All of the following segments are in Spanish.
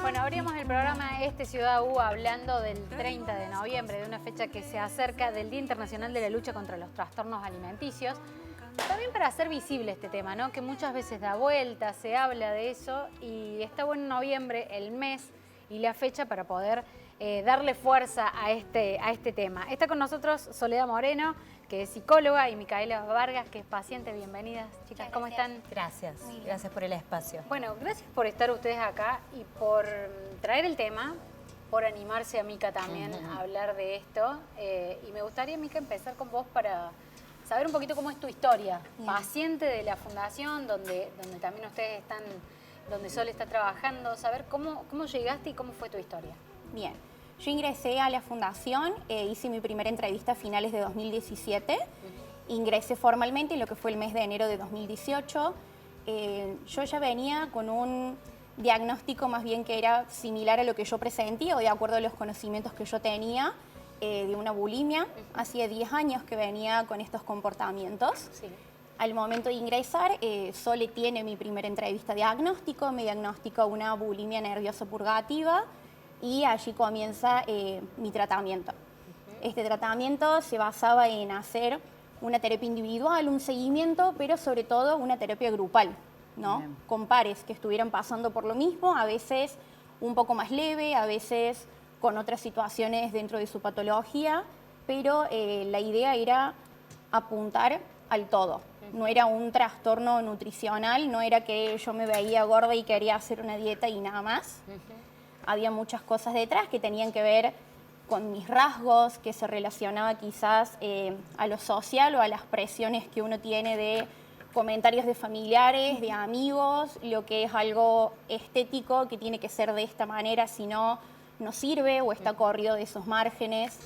Bueno, abrimos el programa Ciudad U hablando del 30 de noviembre, de una fecha que se acerca del Día Internacional de la Lucha contra los Trastornos Alimenticios. También para hacer visible este tema, ¿no? Que muchas veces da vuelta, se habla de eso y está bueno en noviembre el mes y la fecha para poder darle fuerza a este tema. Está con nosotros Soledad Moreno, que es psicóloga, y Micaela Vargas, que es paciente. Bienvenidas, chicas. ¿Cómo están? Gracias. Gracias por el espacio. Bueno, gracias por estar ustedes acá y por traer el tema, por animarse a Mica también a hablar de esto. Y me gustaría, Mica, empezar con vos para saber un poquito cómo es tu historia. Bien. Paciente de la fundación, donde también ustedes están, donde Sol está trabajando, saber cómo llegaste y cómo fue tu historia. Bien, yo ingresé a la fundación, hice mi primera entrevista a finales de 2017, ingresé formalmente en lo que fue el mes de enero de 2018. Yo ya venía con un diagnóstico más bien que era similar a lo que yo presentía o de acuerdo a los conocimientos que yo tenía de una bulimia. Hacía 10 años que venía con estos comportamientos. Sí. Al momento de ingresar, Sole tiene mi primera entrevista diagnóstico, me diagnostica una bulimia nerviosa purgativa y allí comienza mi tratamiento. Este tratamiento se basaba en hacer una terapia individual, un seguimiento, pero sobre todo una terapia grupal, ¿no? Con pares que estuvieran pasando por lo mismo, a veces un poco más leve, a veces con otras situaciones dentro de su patología, pero la idea era apuntar al todo. No era un trastorno nutricional, no era que yo me veía gorda y quería hacer una dieta y nada más. Había muchas cosas detrás que tenían que ver con mis rasgos, que se relacionaba quizás a lo social o a las presiones que uno tiene de comentarios de familiares, de amigos, lo que es algo estético que tiene que ser de esta manera, si no, no sirve o está corrido de esos márgenes.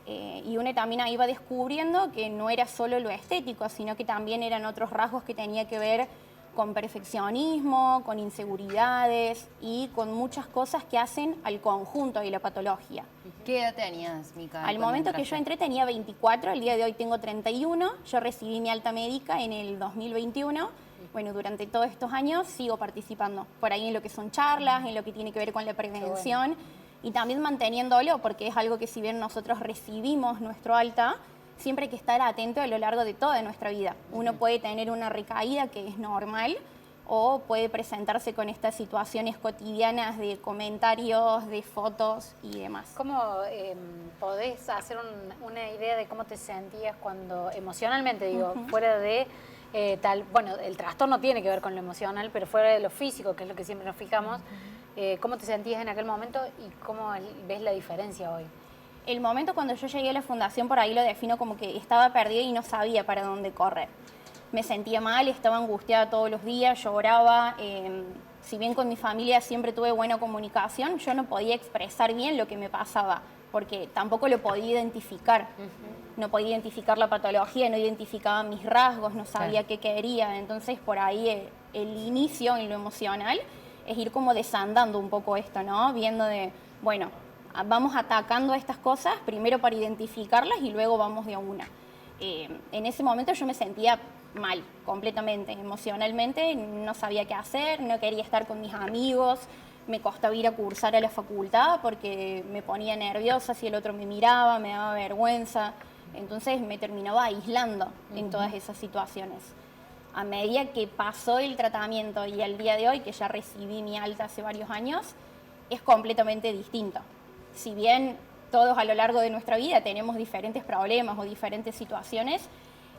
Y uno también ahí va descubriendo que no era solo lo estético, sino que también eran otros rasgos que tenía que ver con perfeccionismo, con inseguridades y con muchas cosas que hacen al conjunto de la patología. ¿Qué edad tenías, Mica? Al momento que yo entré tenía 24, el día de hoy tengo 31, yo recibí mi alta médica en el 2021. Bueno, durante todos estos años sigo participando por ahí en lo que son charlas, en lo que tiene que ver con la prevención y también manteniéndolo, porque es algo que si bien nosotros recibimos nuestro alta, siempre hay que estar atento a lo largo de toda nuestra vida. Uno puede tener una recaída que es normal o puede presentarse con estas situaciones cotidianas de comentarios, de fotos y demás. ¿Cómo podés hacer una idea de cómo te sentías cuando, emocionalmente digo, fuera de bueno, el trastorno tiene que ver con lo emocional, pero fuera de lo físico, que es lo que siempre nos fijamos, ¿cómo te sentías en aquel momento y cómo ves la diferencia hoy? El momento cuando yo llegué a la fundación, por ahí lo defino como que estaba perdida y no sabía para dónde correr. Me sentía mal, estaba angustiada todos los días, lloraba. Si bien con mi familia siempre tuve buena comunicación, yo no podía expresar bien lo que me pasaba, porque tampoco lo podía identificar. No podía identificar la patología, no identificaba mis rasgos, no sabía qué quería. Entonces, por ahí el inicio en lo emocional es ir como desandando un poco esto, ¿no? Viendo de, bueno, vamos atacando estas cosas, primero para identificarlas y luego vamos de a una. En ese momento yo me sentía mal, completamente, emocionalmente, no sabía qué hacer, no quería estar con mis amigos, me costaba ir a cursar a la facultad porque me ponía nerviosa si el otro me miraba, me daba vergüenza, entonces me terminaba aislando en todas esas situaciones. A medida que pasó el tratamiento y al día de hoy, que ya recibí mi alta hace varios años, es completamente distinto. Si bien todos a lo largo de nuestra vida tenemos diferentes problemas o diferentes situaciones,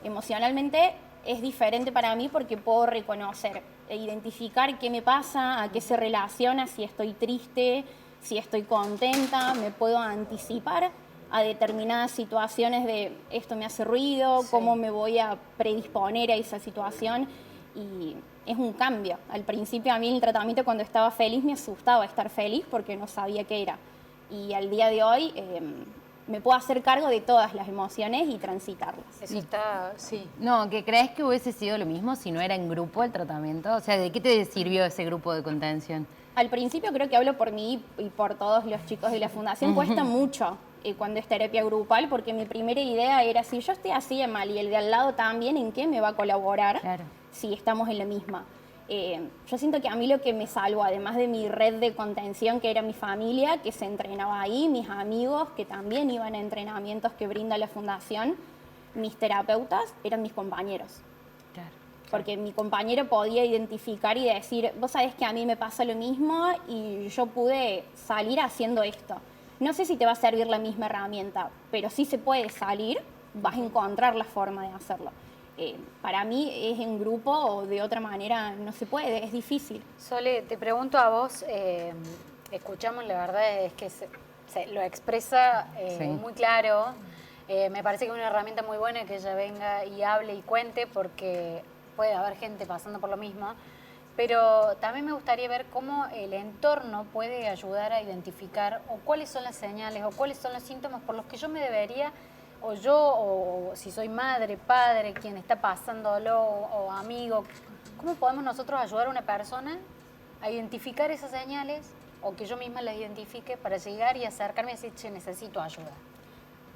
emocionalmente es diferente para mí porque puedo reconocer e identificar qué me pasa, a qué se relaciona, si estoy triste, si estoy contenta, me puedo anticipar a determinadas situaciones de esto me hace ruido, cómo me voy a predisponer a esa situación y es un cambio. Al principio a mí el tratamiento cuando estaba feliz me asustaba estar feliz porque no sabía qué era. Y al día de hoy me puedo hacer cargo de todas las emociones y transitarlas. Eso está, sí. No, ¿que crees que hubiese sido lo mismo si no era en grupo el tratamiento? O sea, ¿de qué te sirvió ese grupo de contención? Al principio creo que hablo por mí y por todos los chicos de la fundación, cuesta mucho cuando es terapia grupal, porque mi primera idea era, si yo estoy así de mal y el de al lado también, ¿en qué me va a colaborar si estamos en la misma? Yo siento que a mí lo que me salvó, además de mi red de contención, que era mi familia, que se entrenaba ahí, mis amigos, que también iban a entrenamientos que brinda la fundación, mis terapeutas, eran mis compañeros. Claro. Porque mi compañero podía identificar y decir, vos sabés que a mí me pasa lo mismo y yo pude salir haciendo esto. No sé si te va a servir la misma herramienta, pero sí se puede salir, vas a encontrar la forma de hacerlo. Para mí es en grupo o de otra manera no se puede, es difícil. Sole, te pregunto a vos, escuchamos, la verdad es que se lo expresa Sí. muy claro. Me parece que es una herramienta muy buena que ella venga y hable y cuente porque puede haber gente pasando por lo mismo. Pero también me gustaría ver cómo el entorno puede ayudar a identificar o cuáles son las señales o cuáles son los síntomas por los que yo me debería, o yo, o si soy madre, padre, quien está pasándolo, o amigo, ¿cómo podemos nosotros ayudar a una persona a identificar esas señales o que yo misma las identifique para llegar y acercarme y decir, che, necesito ayuda?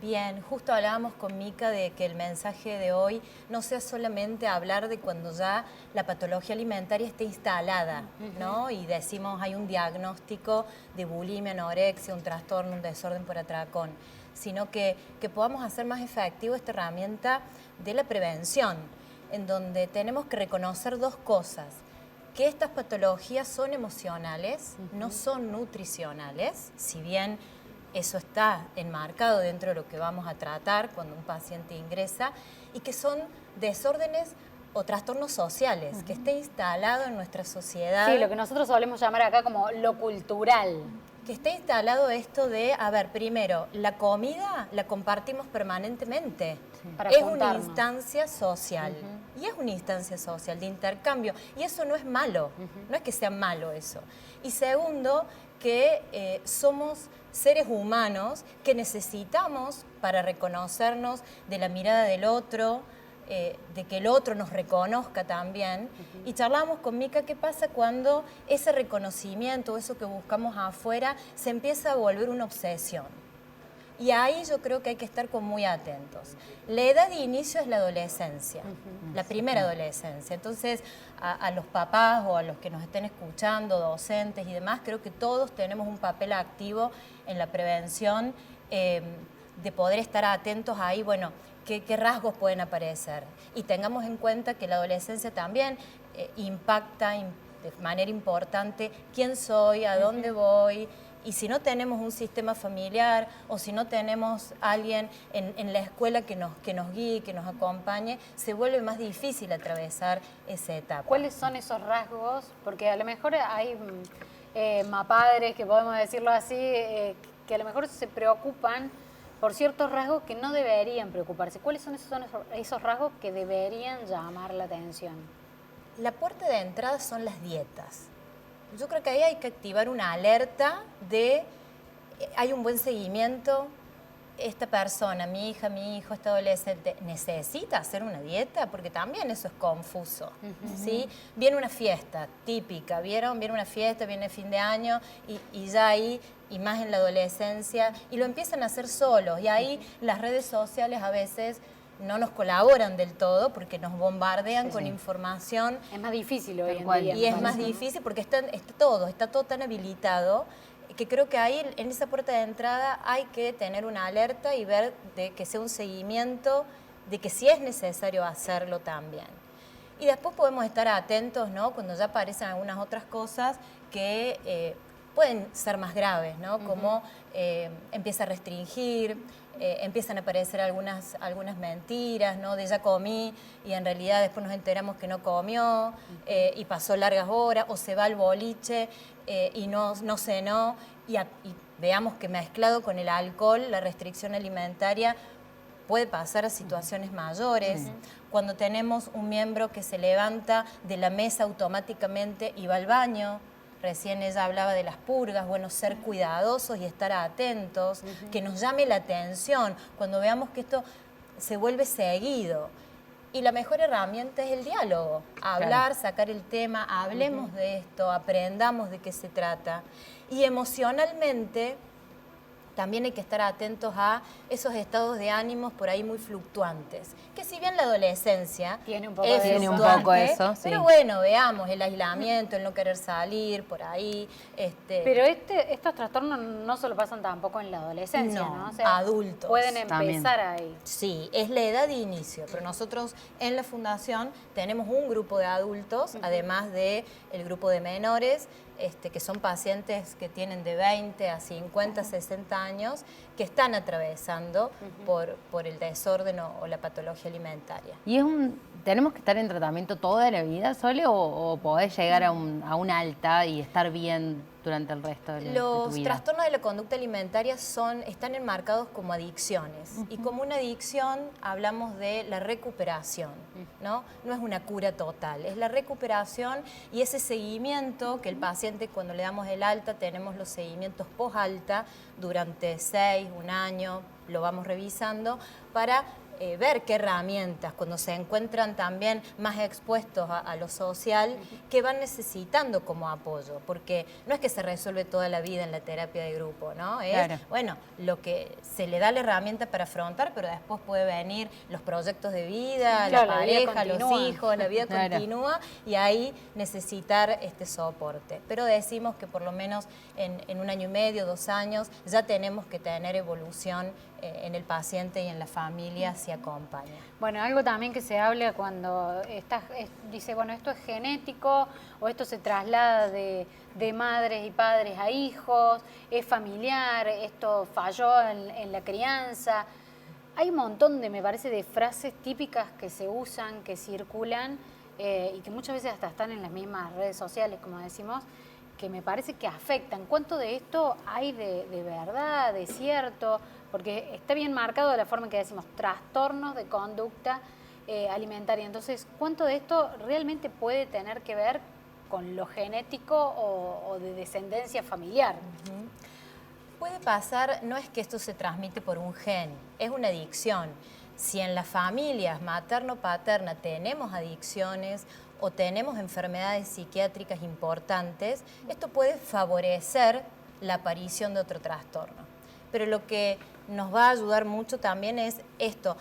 Bien, justo hablábamos con Mica de que el mensaje de hoy no sea solamente hablar de cuando ya la patología alimentaria esté instalada, ¿no? Y decimos hay un diagnóstico de bulimia, anorexia, un trastorno, un desorden por atracón, sino que podamos hacer más efectivo esta herramienta de la prevención, en donde tenemos que reconocer dos cosas: que estas patologías son emocionales, no son nutricionales, si bien eso está enmarcado dentro de lo que vamos a tratar cuando un paciente ingresa, y que son desórdenes o trastornos sociales, que esté instalado en nuestra sociedad. Sí, lo que nosotros solemos llamar acá como lo cultural. Que esté instalado esto de, a ver, primero, la comida la compartimos permanentemente. Para Es juntarnos. una instancia social. Y es una instancia social de intercambio. Y eso no es malo. No es que sea malo eso. Y segundo, que somos seres humanos que necesitamos, para reconocernos de la mirada del otro, de que el otro nos reconozca también. Y charlamos con Mica qué pasa cuando ese reconocimiento, eso que buscamos afuera, se empieza a volver una obsesión. Y ahí yo creo que hay que estar muy atentos. La edad de inicio es la adolescencia, la primera adolescencia. Entonces, a los papás o a los que nos estén escuchando, docentes y demás, creo que todos tenemos un papel activo en la prevención, de poder estar atentos ahí, bueno, qué rasgos pueden aparecer. Y tengamos en cuenta que la adolescencia también impacta de manera importante quién soy, a dónde voy. Y si no tenemos un sistema familiar o si no tenemos alguien en la escuela que nos guíe, que nos acompañe, se vuelve más difícil atravesar esa etapa. ¿Cuáles son esos rasgos? Porque a lo mejor hay padres, que podemos decirlo así, que a lo mejor se preocupan por ciertos rasgos que no deberían preocuparse. ¿Cuáles son esos rasgos que deberían llamar la atención? La puerta de entrada son las dietas. Yo creo que ahí hay que activar una alerta de hay un buen seguimiento, esta persona, mi hija, mi hijo, este adolescente, ¿necesita hacer una dieta? Porque también eso es confuso, ¿sí? Viene una fiesta típica, ¿vieron? Viene una fiesta, viene fin de año y ya ahí, y más en la adolescencia, y lo empiezan a hacer solos. Y ahí las redes sociales a veces no nos colaboran del todo porque nos bombardean con información. Es más difícil hoy en cual. día. Y es más difícil porque está todo tan habilitado que creo que ahí en esa puerta de entrada hay que tener una alerta y ver de que sea un seguimiento, de que si es necesario hacerlo también. Y después podemos estar atentos, ¿no? Cuando ya aparecen algunas otras cosas que pueden ser más graves, ¿no? Como empieza a restringir, empiezan a aparecer algunas mentiras, ¿no? De ya comí y en realidad después nos enteramos que no comió y pasó largas horas, o se va al boliche y no cenó, y veamos que mezclado con el alcohol, la restricción alimentaria puede pasar a situaciones mayores. Cuando tenemos un miembro que se levanta de la mesa automáticamente y va al baño. Recién ella hablaba de las purgas, bueno, ser cuidadosos y estar atentos, que nos llame la atención cuando veamos que esto se vuelve seguido. Y la mejor herramienta es el diálogo, hablar, sacar el tema, hablemos de esto, aprendamos de qué se trata. Y emocionalmente, también hay que estar atentos a esos estados de ánimos por ahí muy fluctuantes. Que si bien la adolescencia Tiene un poco es de eso. Tiene un fluctuante, poco eso, sí. pero bueno, veamos el aislamiento, el no querer salir por ahí. Pero estos trastornos no solo pasan tampoco en la adolescencia, ¿no? No, O sea, adultos. pueden También. empezar ahí. Sí, es la edad de inicio, pero nosotros en la fundación tenemos un grupo de adultos, además de el grupo de menores, que son pacientes que tienen de 20 a 50, 60 años, que están atravesando por el desorden o la patología alimentaria. ¿Y tenemos que estar en tratamiento toda la vida, Sole, o podés llegar a un alta y estar bien durante el resto de tu Los vida? trastornos de la conducta alimentaria están enmarcados como adicciones. Y como una adicción hablamos de la recuperación, ¿no? No es una cura total, es la recuperación y ese seguimiento que el paciente, cuando le damos el alta, tenemos los seguimientos post-alta durante 6, un año, lo vamos revisando para ver qué herramientas, cuando se encuentran también más expuestos a lo social, que van necesitando como apoyo, porque no es que se resuelve toda la vida en la terapia de grupo, ¿no? Es, Claro. bueno, lo que se le da la herramienta para afrontar, pero después puede venir los proyectos de vida, Claro, la la vida pareja, los continúa. hijos, la vida Claro. continúa, y ahí necesitar este soporte. Pero decimos que por lo menos en un año y medio, 2 años, ya tenemos que tener evolución en el paciente y en la familia si acompaña. Bueno, algo también que se habla cuando dice, bueno, esto es genético o esto se traslada de madres y padres a hijos, es familiar, esto falló en la crianza. Hay un montón me parece, de frases típicas que se usan, que circulan y que muchas veces hasta están en las mismas redes sociales, como decimos, que me parece que afectan. ¿Cuánto de esto hay de verdad, de cierto? Porque está bien marcado la forma en que decimos trastornos de conducta alimentaria. Entonces, ¿cuánto de esto realmente puede tener que ver con lo genético o de descendencia familiar? Puede pasar, no es que esto se transmite por un gen, es una adicción. Si en las familias materno-paterna tenemos adicciones o tenemos enfermedades psiquiátricas importantes, esto puede favorecer la aparición de otro trastorno. Pero lo que nos va a ayudar mucho también es esto,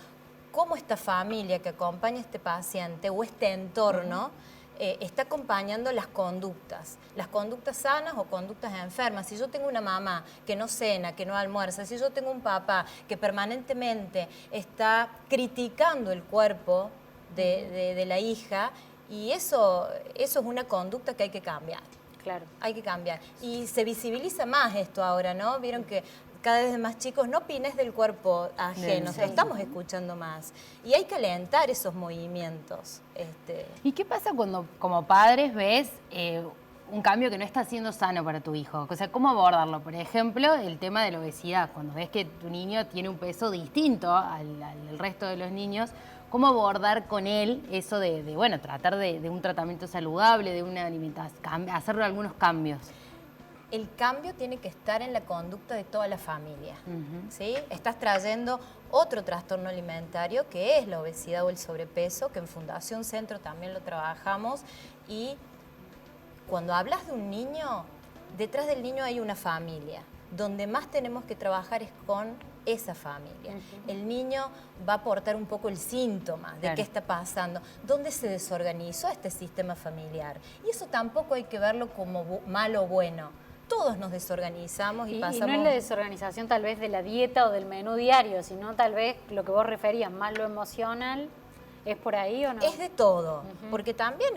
cómo esta familia que acompaña a este paciente o este entorno está acompañando las conductas sanas o conductas enfermas. Si yo tengo una mamá que no cena, que no almuerza, si yo tengo un papá que permanentemente está criticando el cuerpo de la hija, y eso es una conducta que hay que cambiar. Claro. Hay que cambiar. Y se visibiliza más esto ahora, ¿no? Vieron que cada vez más chicos, no opines del cuerpo ajeno, Sí. lo estamos escuchando más. Y hay que alentar esos movimientos. ¿Y qué pasa cuando como padres ves un cambio que no está siendo sano para tu hijo? O sea, ¿cómo abordarlo? Por ejemplo, el tema de la obesidad. Cuando ves que tu niño tiene un peso distinto al resto de los niños, ¿cómo abordar con él eso de bueno, tratar de un tratamiento saludable, de una alimentación, hacerle algunos cambios? El cambio tiene que estar en la conducta de toda la familia, ¿sí? Estás trayendo otro trastorno alimentario que es la obesidad o el sobrepeso, que en Fundación Centro también lo trabajamos, y cuando hablas de un niño, detrás del niño hay una familia. Donde más tenemos que trabajar es con esa familia. El niño va a aportar un poco el síntoma de Claro. qué está pasando, dónde se desorganizó este sistema familiar. Y eso tampoco hay que verlo como malo o bueno. Todos nos desorganizamos y Y pasamos... no es la desorganización tal vez de la dieta o del menú diario, sino tal vez lo que vos referías, más lo emocional, ¿es por ahí o no? Es de todo, porque también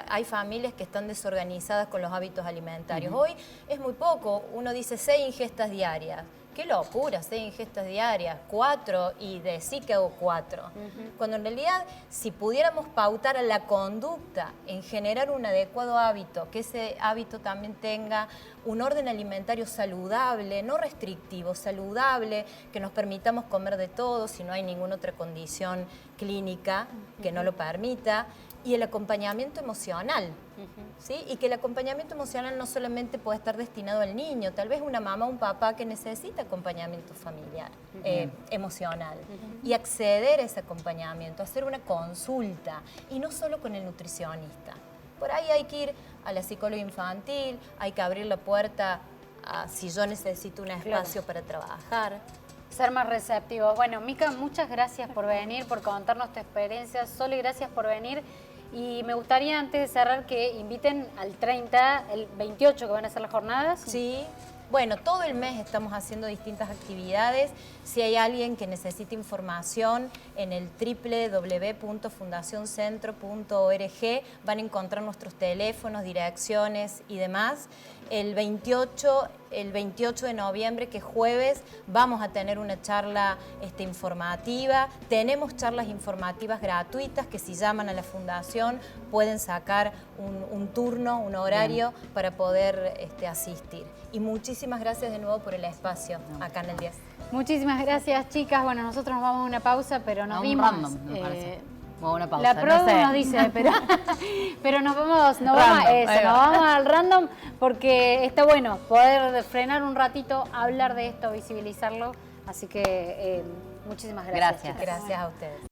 hay familias que están desorganizadas con los hábitos alimentarios. Hoy es muy poco, uno dice 6 ingestas diarias. Qué locura, 6 ingestas diarias, 4 y sí que hago 4. Cuando en realidad, si pudiéramos pautar a la conducta en generar un adecuado hábito, que ese hábito también tenga un orden alimentario saludable, no restrictivo, saludable, que nos permitamos comer de todo si no hay ninguna otra condición clínica que no lo permita, y el acompañamiento emocional, ¿sí? Y que el acompañamiento emocional no solamente puede estar destinado al niño, tal vez una mamá o un papá que necesita acompañamiento familiar, emocional, y acceder a ese acompañamiento, hacer una consulta, y no solo con el nutricionista. Por ahí hay que ir a la psicóloga infantil, hay que abrir la puerta si yo necesito un espacio para trabajar. Ser más receptivos. Bueno, Mica, muchas gracias por venir, por contarnos tu experiencia. Sole, gracias por venir. Y me gustaría, antes de cerrar, que inviten al 30, el 28, que van a ser las jornadas. Sí. Bueno, todo el mes estamos haciendo distintas actividades. Si hay alguien que necesite información, en el www.fundacioncentro.org van a encontrar nuestros teléfonos, direcciones y demás. El 28 de noviembre, que es jueves, vamos a tener una charla informativa. Tenemos charlas informativas gratuitas que si llaman a la fundación pueden sacar un turno, un horario para poder asistir. Y muchísimas gracias de nuevo por el espacio acá en el 10. Muchísimas gracias, chicas. Bueno, nosotros nos vamos a una pausa, pero nos vimos. Random, me parece. O una pausa, La produ no sé. nos dice, pero nos vamos al random, porque está bueno poder frenar un ratito, hablar de esto, visibilizarlo. Así que muchísimas gracias. Gracias. chicas. Gracias a ustedes.